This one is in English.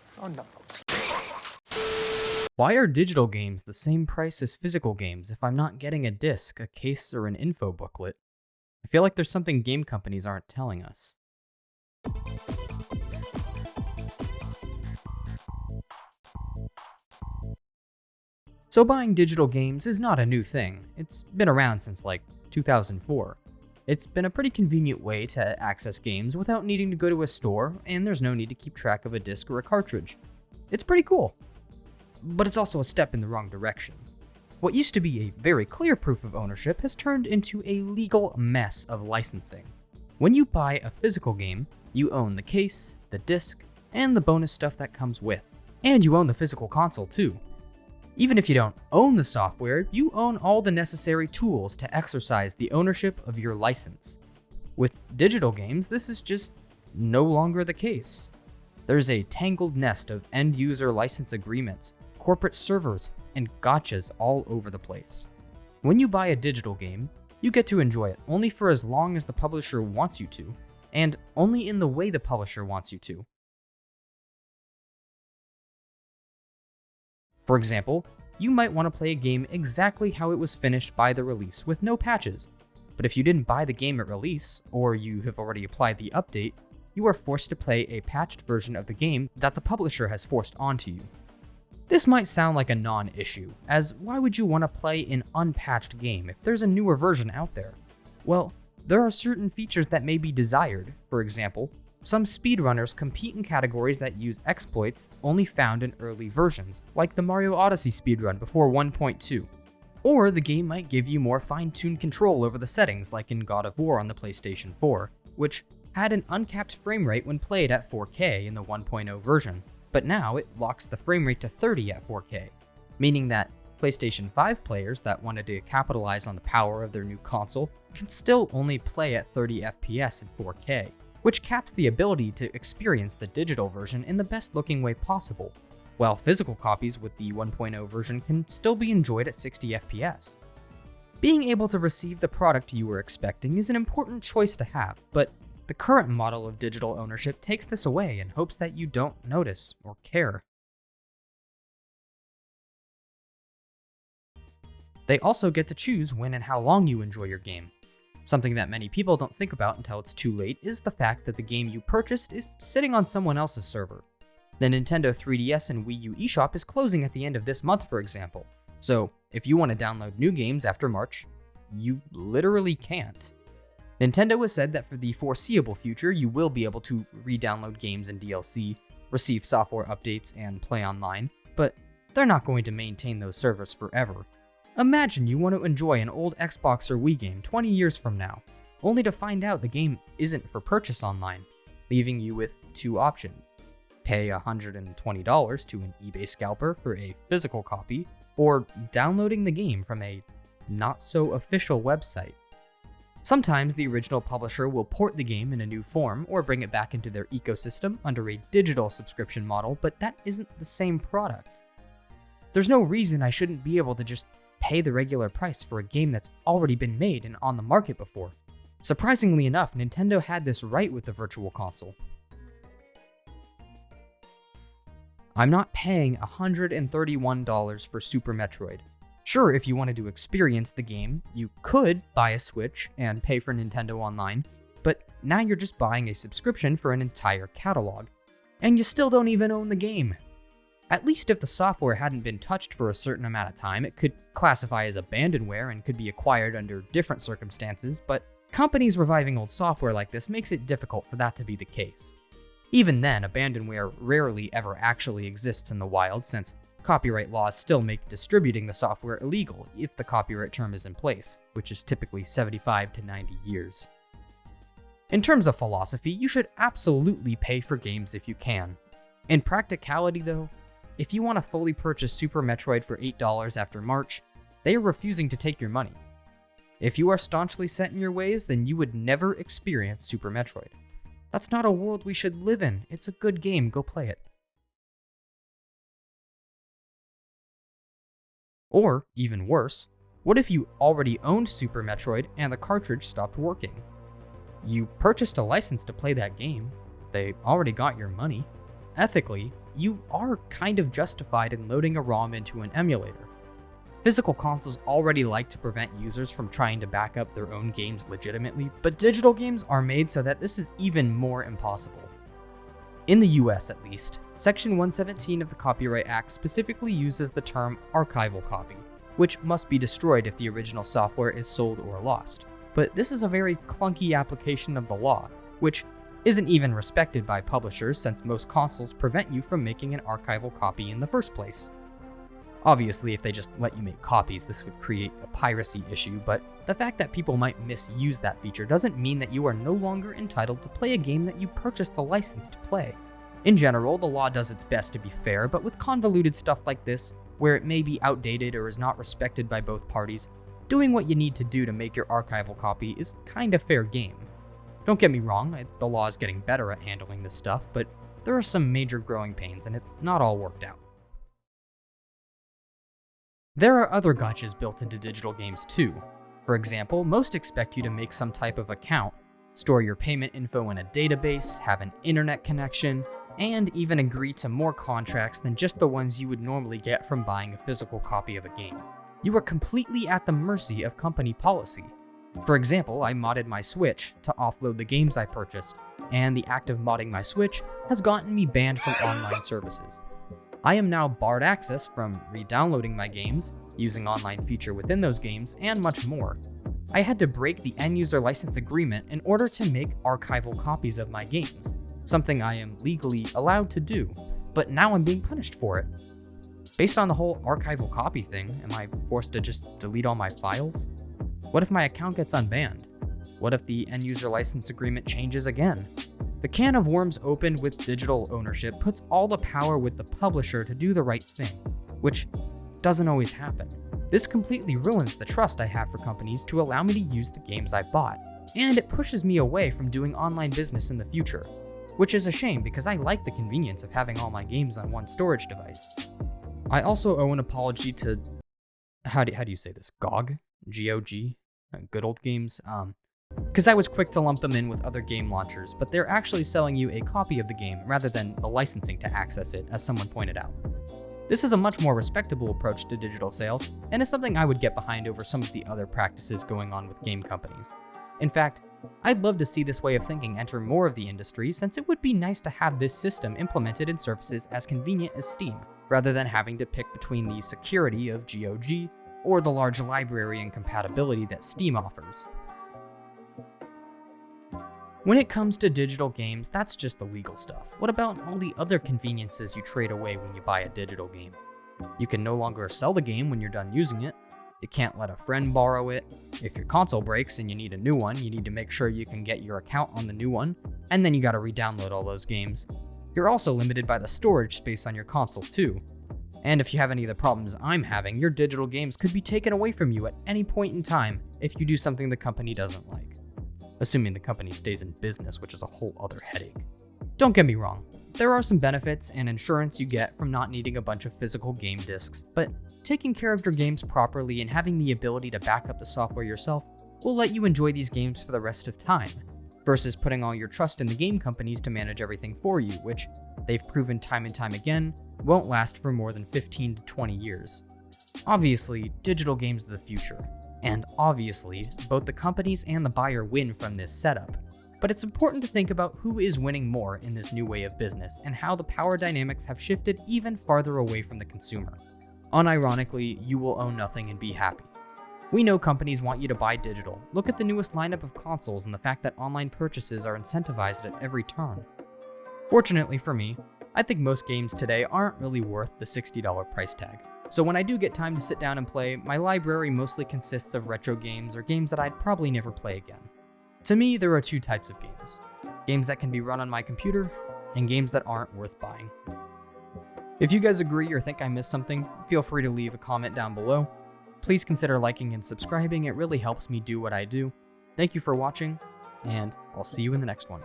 Son of Why are digital games the same price as physical games if I'm not getting a disc, a case, or an info booklet? I feel like there's something game companies aren't telling us. So buying digital games is not a new thing. It's been around since like 2004. It's been a pretty convenient way to access games without needing to go to a store, and there's no need to keep track of a disc or a cartridge. It's pretty cool. But it's also a step in the wrong direction. What used to be a very clear proof of ownership has turned into a legal mess of licensing. When you buy a physical game, you own the case, the disc, and the bonus stuff that comes with. And you own the physical console too. Even if you don't own the software, you own all the necessary tools to exercise the ownership of your license. With digital games, this is just no longer the case. There's a tangled nest of end-user license agreements, corporate servers, and gotchas all over the place. When you buy a digital game, you get to enjoy it only for as long as the publisher wants you to, and only in the way the publisher wants you to. For example, you might want to play a game exactly how it was finished by the release with no patches, but if you didn't buy the game at release, or you have already applied the update, you are forced to play a patched version of the game that the publisher has forced onto you. This might sound like a non-issue, as why would you want to play an unpatched game if there's a newer version out there? Well, there are certain features that may be desired. For example, some speedrunners compete in categories that use exploits only found in early versions, like the Mario Odyssey speedrun before 1.2. Or the game might give you more fine-tuned control over the settings, like in God of War on the PlayStation 4, which had an uncapped frame rate when played at 4K in the 1.0 version, but now it locks the frame rate to 30 at 4K, meaning that PlayStation 5 players that wanted to capitalize on the power of their new console can still only play at 30 FPS in 4K, which caps the ability to experience the digital version in the best looking way possible, while physical copies with the 1.0 version can still be enjoyed at 60 FPS. Being able to receive the product you were expecting is an important choice to have, but the current model of digital ownership takes this away in hopes that you don't notice or care. They also get to choose when and how long you enjoy your game. Something that many people don't think about until it's too late is the fact that the game you purchased is sitting on someone else's server. The Nintendo 3DS and Wii U eShop is closing at the end of this month, for example, so if you want to download new games after March, you literally can't. Nintendo has said that for the foreseeable future, you will be able to re-download games and DLC, receive software updates, and play online, but they're not going to maintain those servers forever. Imagine you want to enjoy an old Xbox or Wii game 20 years from now, only to find out the game isn't for purchase online, leaving you with two options. Pay $120 to an eBay scalper for a physical copy, or downloading the game from a not-so-official website. Sometimes the original publisher will port the game in a new form or bring it back into their ecosystem under a digital subscription model, but that isn't the same product. There's no reason I shouldn't be able to just pay the regular price for a game that's already been made and on the market before. Surprisingly enough, Nintendo had this right with the Virtual Console. I'm not paying $131 for Super Metroid. Sure, if you wanted to experience the game, you could buy a Switch and pay for Nintendo Online, but now you're just buying a subscription for an entire catalog, and you still don't even own the game. At least if the software hadn't been touched for a certain amount of time, it could classify as abandonware and could be acquired under different circumstances, but companies reviving old software like this makes it difficult for that to be the case. Even then, abandonware rarely ever actually exists in the wild, since copyright laws still make distributing the software illegal if the copyright term is in place, which is typically 75 to 90 years. In terms of philosophy, you should absolutely pay for games if you can. In practicality though, if you want to fully purchase Super Metroid for $8 after March, they are refusing to take your money. If you are staunchly set in your ways, then you would never experience Super Metroid. That's not a world we should live in. It's a good game, go play it. Or, even worse, what if you already owned Super Metroid and the cartridge stopped working? You purchased a license to play that game. They already got your money. Ethically, you are kind of justified in loading a ROM into an emulator. Physical consoles already like to prevent users from trying to back up their own games legitimately, but digital games are made so that this is even more impossible. In the US at least, Section 117 of the Copyright Act specifically uses the term archival copy, which must be destroyed if the original software is sold or lost. But this is a very clunky application of the law, which isn't even respected by publishers since most consoles prevent you from making an archival copy in the first place. Obviously, if they just let you make copies, this would create a piracy issue, but the fact that people might misuse that feature doesn't mean that you are no longer entitled to play a game that you purchased the license to play. In general, the law does its best to be fair, but with convoluted stuff like this, where it may be outdated or is not respected by both parties, doing what you need to do to make your archival copy is kind of fair game. Don't get me wrong, the law is getting better at handling this stuff, but there are some major growing pains and it's not all worked out. There are other gotchas built into digital games too. For example, most expect you to make some type of account, store your payment info in a database, have an internet connection, and even agree to more contracts than just the ones you would normally get from buying a physical copy of a game. You are completely at the mercy of company policy. For example, I modded my Switch to offload the games I purchased, and the act of modding my Switch has gotten me banned from online services. I am now barred access from re-downloading my games, using online feature within those games, and much more. I had to break the end-user license agreement in order to make archival copies of my games, something I am legally allowed to do, but now I'm being punished for it. Based on the whole archival copy thing, am I forced to just delete all my files? What if my account gets unbanned? What if the end-user license agreement changes again? The can of worms opened with digital ownership puts all the power with the publisher to do the right thing, which doesn't always happen. This completely ruins the trust I have for companies to allow me to use the games I bought, and it pushes me away from doing online business in the future, which is a shame because I like the convenience of having all my games on one storage device. I also owe an apology to, how do you say this, GOG? G-O-G? Good old games? Because I was quick to lump them in with other game launchers, but they're actually selling you a copy of the game rather than the licensing to access it, as someone pointed out. This is a much more respectable approach to digital sales, and is something I would get behind over some of the other practices going on with game companies. In fact, I'd love to see this way of thinking enter more of the industry, since it would be nice to have this system implemented in services as convenient as Steam, rather than having to pick between the security of GOG or the large library and compatibility that Steam offers. When it comes to digital games, that's just the legal stuff. What about all the other conveniences you trade away when you buy a digital game? You can no longer sell the game when you're done using it. You can't let a friend borrow it. If your console breaks and you need a new one, you need to make sure you can get your account on the new one, and then you gotta re-download all those games. You're also limited by the storage space on your console too. And if you have any of the problems I'm having, your digital games could be taken away from you at any point in time if you do something the company doesn't like. Assuming the company stays in business, which is a whole other headache. Don't get me wrong, there are some benefits and insurance you get from not needing a bunch of physical game discs, but taking care of your games properly and having the ability to back up the software yourself will let you enjoy these games for the rest of time, versus putting all your trust in the game companies to manage everything for you, which they've proven time and time again won't last for more than 15 to 20 years. Obviously, digital games are the future, and obviously, both the companies and the buyer win from this setup. But it's important to think about who is winning more in this new way of business and how the power dynamics have shifted even farther away from the consumer. Unironically, you will own nothing and be happy. We know companies want you to buy digital. Look at the newest lineup of consoles and the fact that online purchases are incentivized at every turn. Fortunately for me, I think most games today aren't really worth the $60 price tag. So when I do get time to sit down and play, my library mostly consists of retro games or games that I'd probably never play again. To me, there are two types of games. Games that can be run on my computer, and games that aren't worth buying. If you guys agree or think I missed something, feel free to leave a comment down below. Please consider liking and subscribing, it really helps me do what I do. Thank you for watching, and I'll see you in the next one.